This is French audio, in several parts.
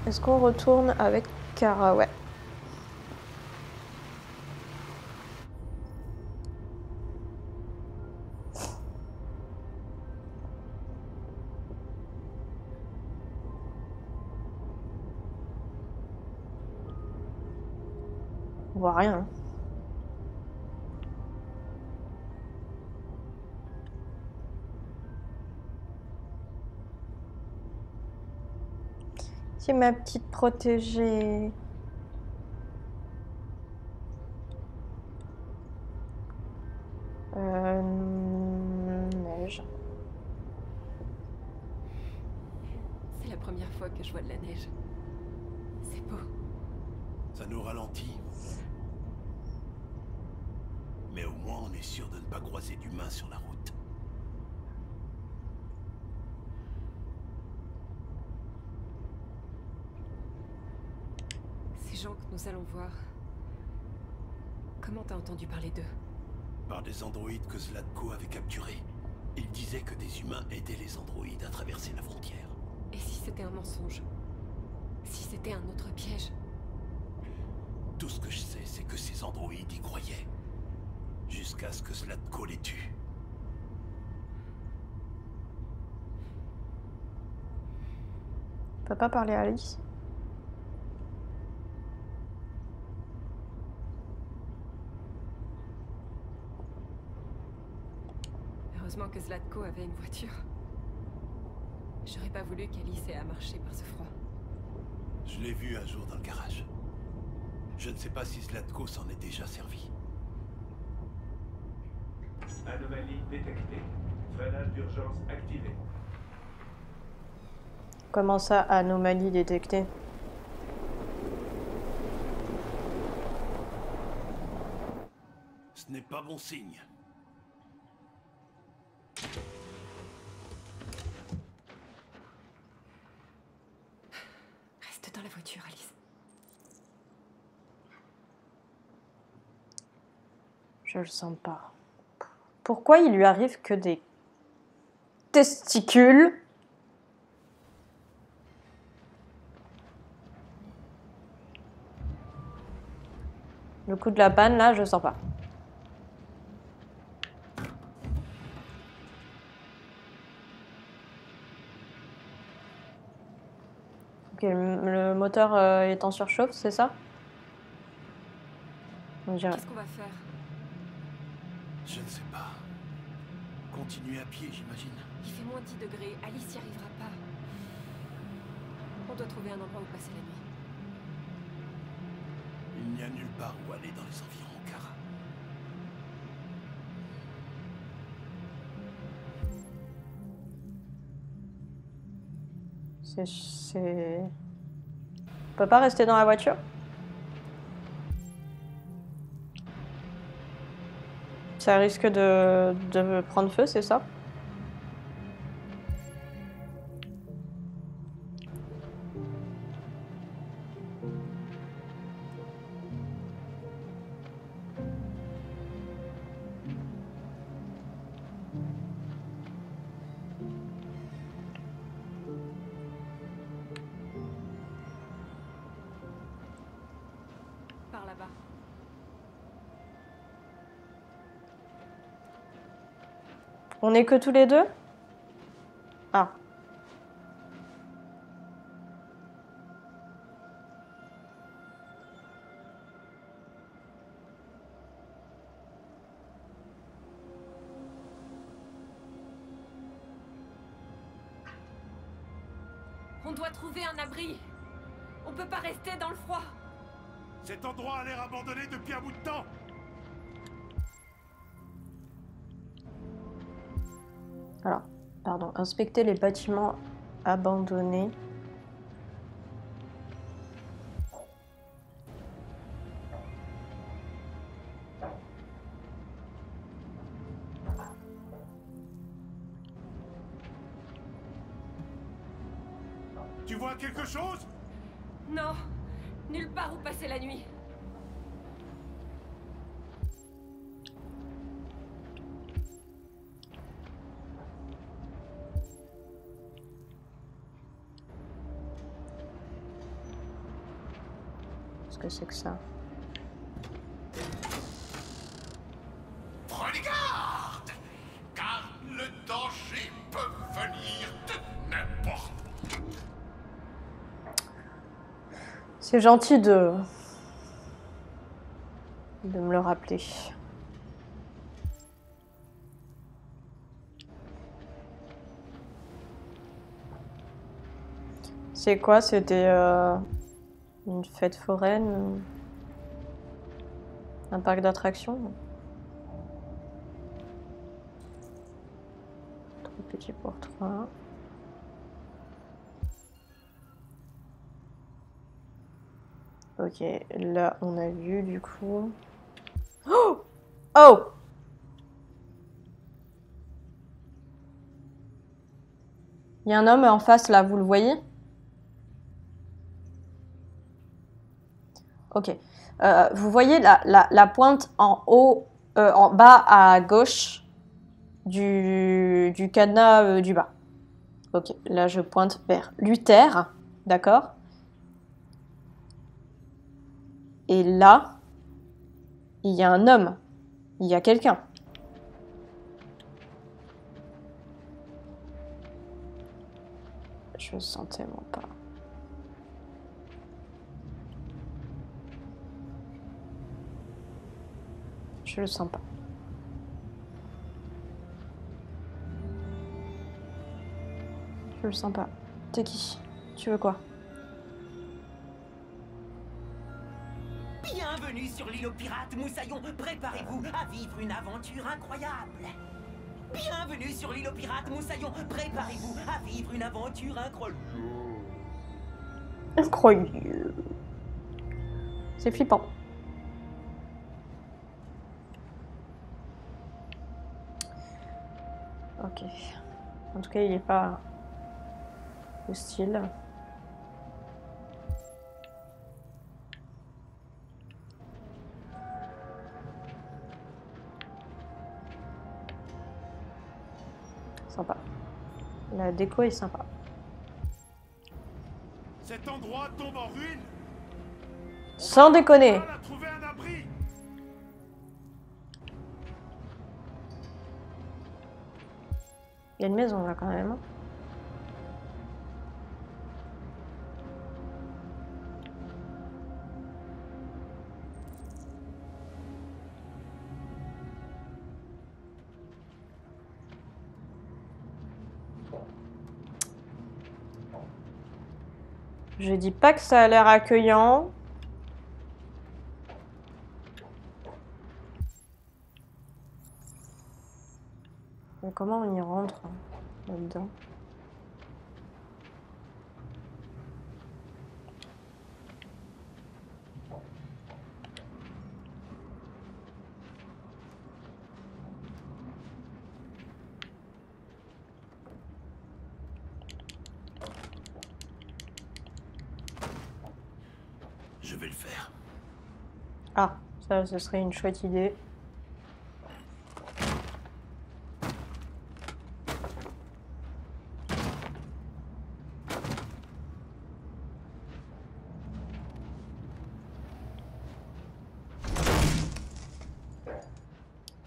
Est-ce qu'on retourne avec Kara? Ouais. On voit rien. Hein. C'est ma petite protégée. Neige. C'est la première fois que je vois de la neige. C'est beau. Ça nous ralentit. Mais au moins on est sûr de ne pas croiser d'humains sur la route. Ces gens que nous allons voir... Comment t'as entendu parler d'eux? Par des androïdes que Zlatko avait capturés. Il disait que des humains aidaient les androïdes à traverser la frontière. Et si c'était un mensonge? Si c'était un autre piège? Tout ce que je sais, c'est que ces androïdes y croyaient. Jusqu'à ce que Zlatko les tue. On peut pas parler à Alice? Heureusement que Zlatko avait une voiture. J'aurais pas voulu qu'Alice ait à marcher par ce froid. Je l'ai vu un jour dans le garage. Je ne sais pas si Zlatko s'en est déjà servi. Anomalie détectée. Freinage d'urgence activé. Comment ça, anomalie détectée? Ce n'est pas bon signe. Reste dans la voiture, Alice. Je le sens pas. Pourquoi il lui arrive que des testicules? Le coup de la panne, là, je sens pas. Ok, le moteur est en surchauffe, c'est ça? On dirait. Qu'est-ce qu'on va faire? Je ne sais pas. Continuer à pied, j'imagine. Il fait moins 10 degrés. Alice y arrivera pas. On doit trouver un endroit où passer la nuit. Il n'y a nulle part où aller dans les environs, Kara. C'est... On peut pas rester dans la voiture? Ça risque de prendre feu, c'est ça? Par là-bas. On est que tous les deux? Ah. On doit trouver un abri. On peut pas rester dans le froid. Cet endroit a l'air abandonné depuis un bout de temps. Alors, pardon. Inspecter les bâtiments abandonnés. Tu vois quelque chose? Non, nulle part où passer la nuit. Qu'est-ce que c'est que ça? Prenez garde, car le danger peut venir de n'importe où. C'est gentil de me le rappeler. C'est quoi? C'était une fête foraine? Un parc d'attractions? Trop petit pour 3. Ok, là on a vu du coup. Oh! Oh! Il y a un homme en face là, vous le voyez? Ok. Vous voyez la pointe en haut, en bas à gauche du cadenas du bas. Ok, là je pointe vers Luther, d'accord? Et là, il y a un homme, il y a quelqu'un. Je le sens tellement pas. Je le sens pas. Je le sens pas. T'es qui? Tu veux quoi? Bienvenue sur l'île aux pirates, Moussaillon. Préparez-vous à vivre une aventure incroyable. Bienvenue sur l'île aux pirates, Moussaillon. Préparez-vous à vivre une aventure incroyable. Incroyable. C'est flippant. Ok. En tout cas, il est pas hostile. Sympa. La déco est sympa. Cet endroit tombe en ruine. Sans déconner. On a trouvé un abri. Il y a une maison là quand même. Je dis pas que ça a l'air accueillant. Mais comment on y rentre là-dedans? Je vais le faire. Ah, ça, ce serait une chouette idée.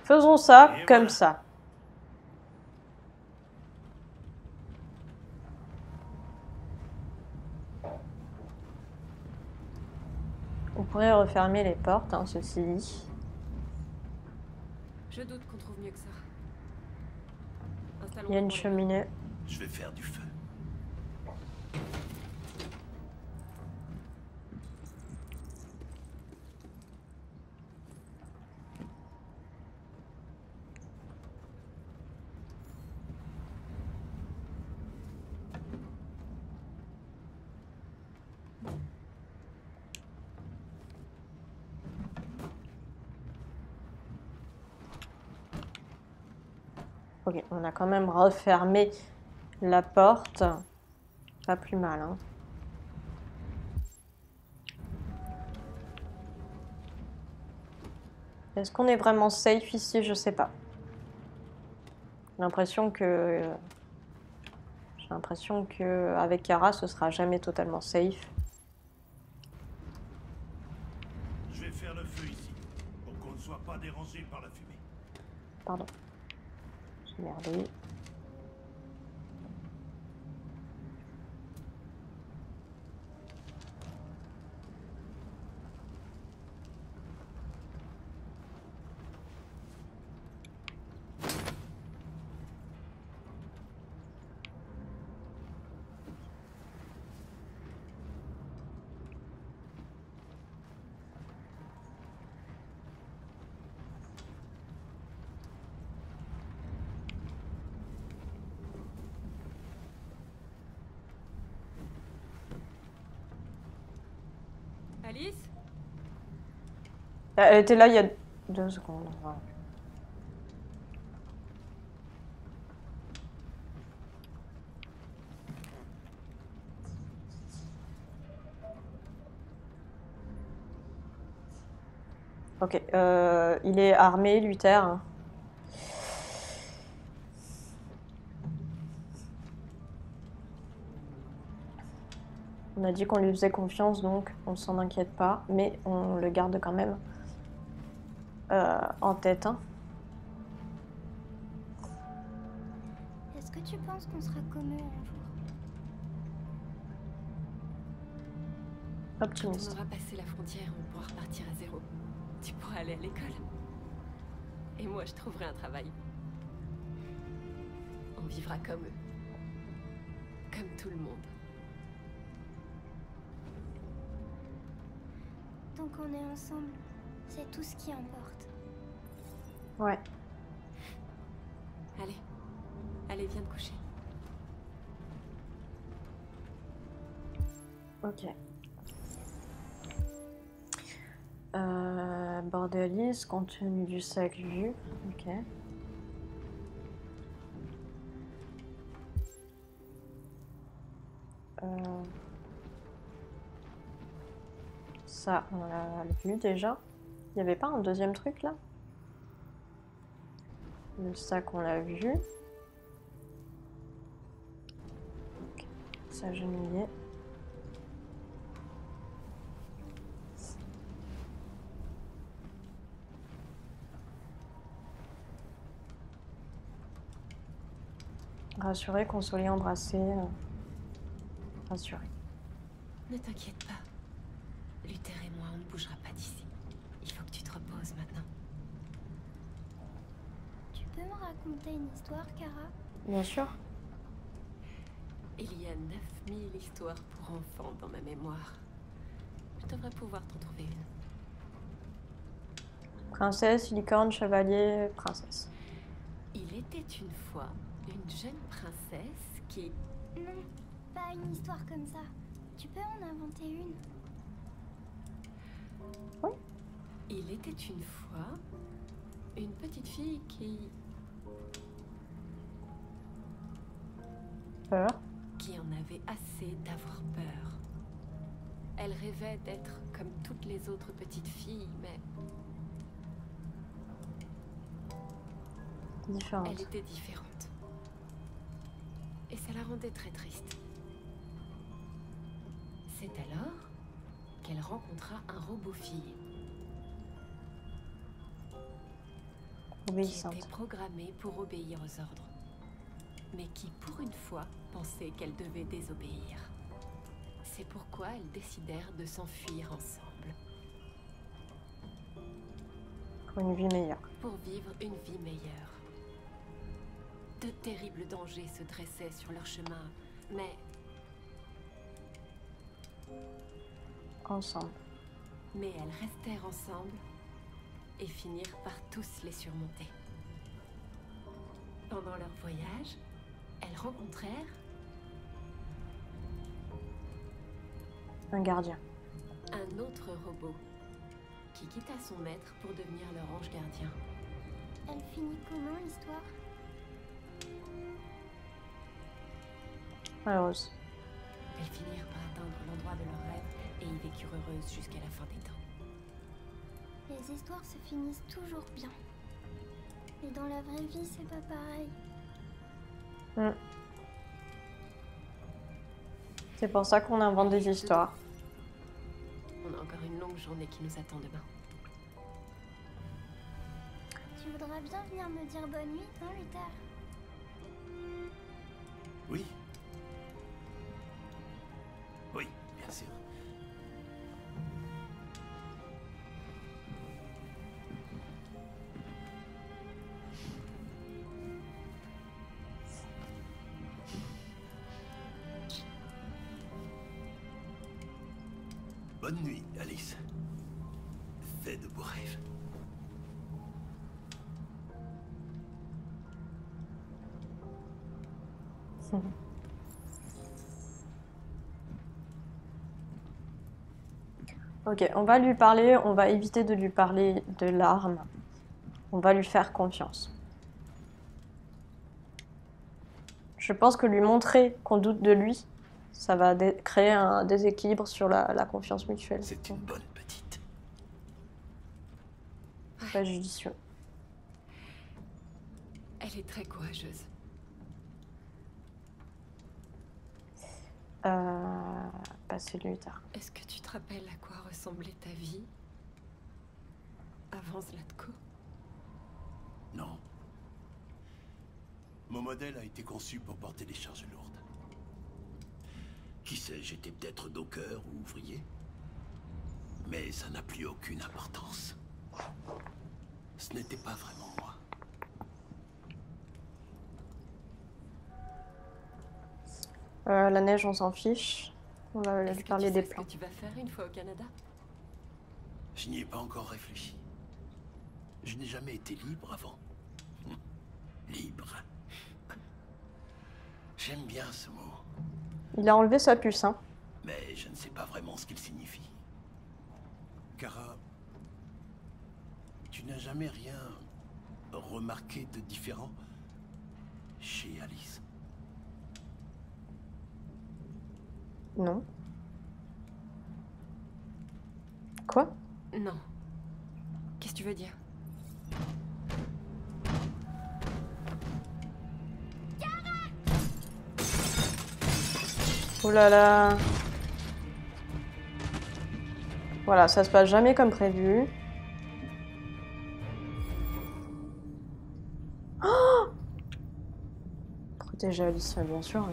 Faisons ça Et comme voilà. ça. On pourrait refermer les portes, hein, ceci dit. Je doute qu'on trouve mieux que ça. Installons Il y a une le point. cheminée. Je vais faire du feu. Ok, on a quand même refermé la porte. Pas plus mal, hein. Est-ce qu'on est vraiment safe ici? Je sais pas. J'ai l'impression que avec Kara, ce sera jamais totalement safe. vais faire le feu ici, pour qu'on ne soit pas dérangé par la fumée. Pardon. J'ai merdé. Alice? Elle était là il y a 2 secondes. Voilà. Ok, il est armé, Luther. On a dit qu'on lui faisait confiance, donc on s'en inquiète pas, mais on le garde quand même en tête. Hein. Est-ce que tu penses qu'on sera comme eux un jour? Quand on Optimiste. aura passé la frontière, on pourra repartir à zéro. Tu pourras aller à l'école. Et moi, je trouverai un travail. On vivra comme eux. Comme tout le monde. Tant qu'on est ensemble, c'est tout ce qui importe. Ouais. Allez. Allez, viens te coucher. Ok. Bordelise, contenu du sac vu. Ok. Ça, on l'a vu déjà. Il n'y avait pas un deuxième truc là? Le sac, on l'a vu. Ok. Ça, genouillé. Rassuré, consolé, embrassé. Rassuré. Ne t'inquiète pas. Luther et moi, on ne bougera pas d'ici. Il faut que tu te reposes maintenant. Tu peux me raconter une histoire, Kara? Bien sûr. Il y a 9000 histoires pour enfants dans ma mémoire. Je devrais pouvoir t'en trouver une. Princesse, licorne, chevalier, princesse. Il était une fois une jeune princesse qui... Non, pas une histoire comme ça. Tu peux en inventer une? Oui. Il était une fois une petite fille qui Peur. en avait assez d'avoir peur. Elle rêvait d'être comme toutes les autres petites filles, mais Différente. elle était différente. Et ça la rendait très triste. C'est alors qu'elle rencontra un robot-fille qui Obéissante. était programmée pour obéir aux ordres, mais qui, pour une fois, pensait qu'elle devait désobéir. C'est pourquoi elles décidèrent de s'enfuir ensemble, Pour une vie meilleure. pour vivre une vie meilleure. De terribles dangers se dressaient sur leur chemin, mais Ensemble. elles restèrent ensemble et finirent par tous les surmonter. Pendant leur voyage, elles rencontrèrent Un gardien. un autre robot qui quitta son maître pour devenir leur ange gardien. Elle finit comment, l'histoire? Malheureuse. Elles finirent par atteindre l'endroit de leur rêve et y vécurent heureuses jusqu'à la fin des temps. Les histoires se finissent toujours bien. Mais dans la vraie vie, c'est pas pareil. C'est pour ça qu'on invente des histoires. On a encore une longue journée qui nous attend demain. voudras bien venir me dire bonne nuit, hein, Luther? Oui. Oui, bien sûr. Bonne nuit, Alice. Fais de beaux rêves. Ok, on va lui parler, on va éviter de lui parler de l'arme. On va lui faire confiance. Je pense que lui montrer qu'on doute de lui, ça va créer un déséquilibre sur la confiance mutuelle. C'est une bonne petite. Pas judicieux. Elle est très courageuse. Passer lui tard. Est-ce que tu te rappelles à quoi ressemblait ta vie avant Zlatko? Non. Mon modèle a été conçu pour porter des charges lourdes. Qui sait, j'étais peut-être docker ou ouvrier. Mais ça n'a plus aucune importance. Ce n'était pas vraiment moi. La neige, on s'en fiche. On va lui parler des plans. Qu'est-ce que tu vas faire une fois au Canada? Je n'y ai pas encore réfléchi. Je n'ai jamais été libre avant. Libre. J'aime bien ce mot. Il a enlevé sa puce, hein. Mais je ne sais pas vraiment ce qu'il signifie. Kara, tu n'as jamais rien remarqué de différent chez Alice? Non. Quoi? Non. Qu'est-ce que tu veux dire? Oh là là. Voilà, ça se passe jamais comme prévu. Oh, protéger Alice, bien sûr. Hein.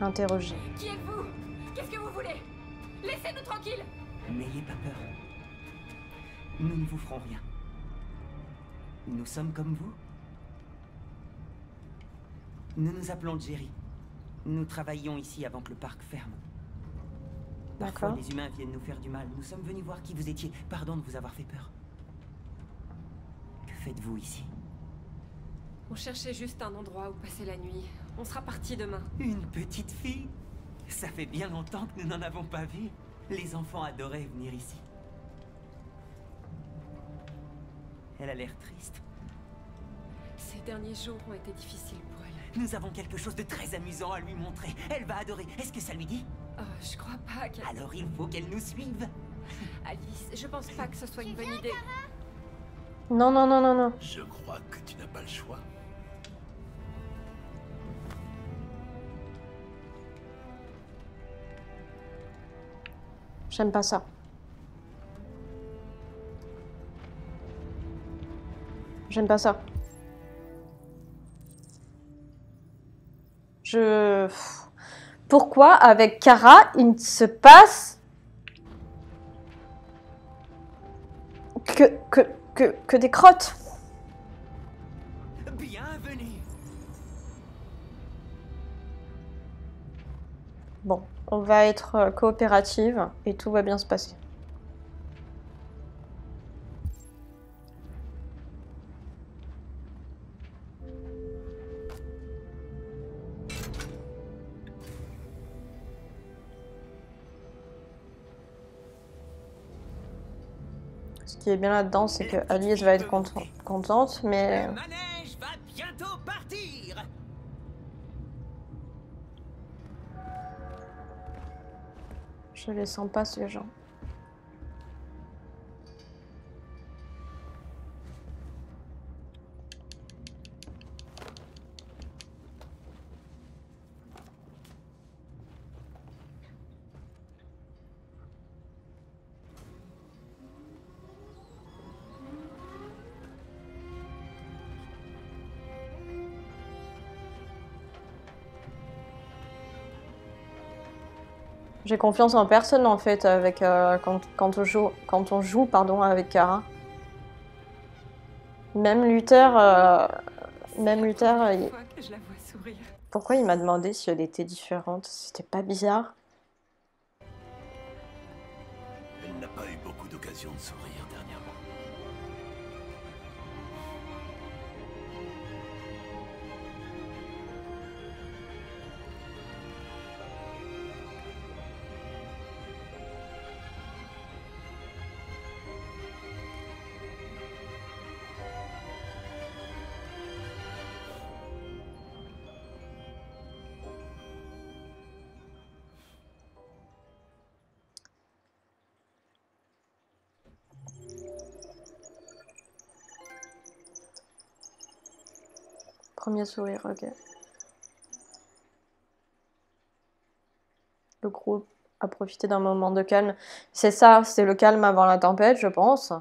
Interroger. Qui êtes-vous? Qu'est-ce que vous voulez? Laissez-nous tranquilles! N'ayez pas peur. Nous ne vous ferons rien. Nous sommes comme vous. Nous nous appelons Jerry. Nous travaillions ici avant que le parc ferme. Parfois, D'accord. les humains viennent nous faire du mal. Nous sommes venus voir qui vous étiez. Pardon de vous avoir fait peur. Que faites-vous ici? On cherchait juste un endroit où passer la nuit. On sera parti demain. Une petite fille? Ça fait bien longtemps que nous n'en avons pas vu. Les enfants adoraient venir ici. Elle a l'air triste. Ces derniers jours ont été difficiles pour elle. Nous avons quelque chose de très amusant à lui montrer. Elle va adorer. Est-ce que ça lui dit? Je crois pas qu'elle... Alors il faut qu'elle nous suive. Alice, je pense pas que ce soit une bonne idée. Non, non, non, non, non. Je crois que tu n'as pas le choix. J'aime pas ça. J'aime pas ça. Pourquoi avec Kara, il ne se passe que des crottes? Bienvenue. Bon, on va être coopérative et tout va bien se passer. Ce qui est bien là-dedans, c'est que Alice va être contente, mais... Le manège va bientôt partir. Je les sens pas, ces gens. J'ai confiance en personne en fait avec quand on joue pardon avec Kara. Même Luther, il- Fois que je la vois sourire. pourquoi il m'a demandé si elle était différente? C'était pas bizarre? Elle n'a pas eu beaucoup d'occasions de sourire dernièrement. Premier sourire, ok. Le groupe a profité d'un moment de calme. C'est ça, c'est le calme avant la tempête, je pense.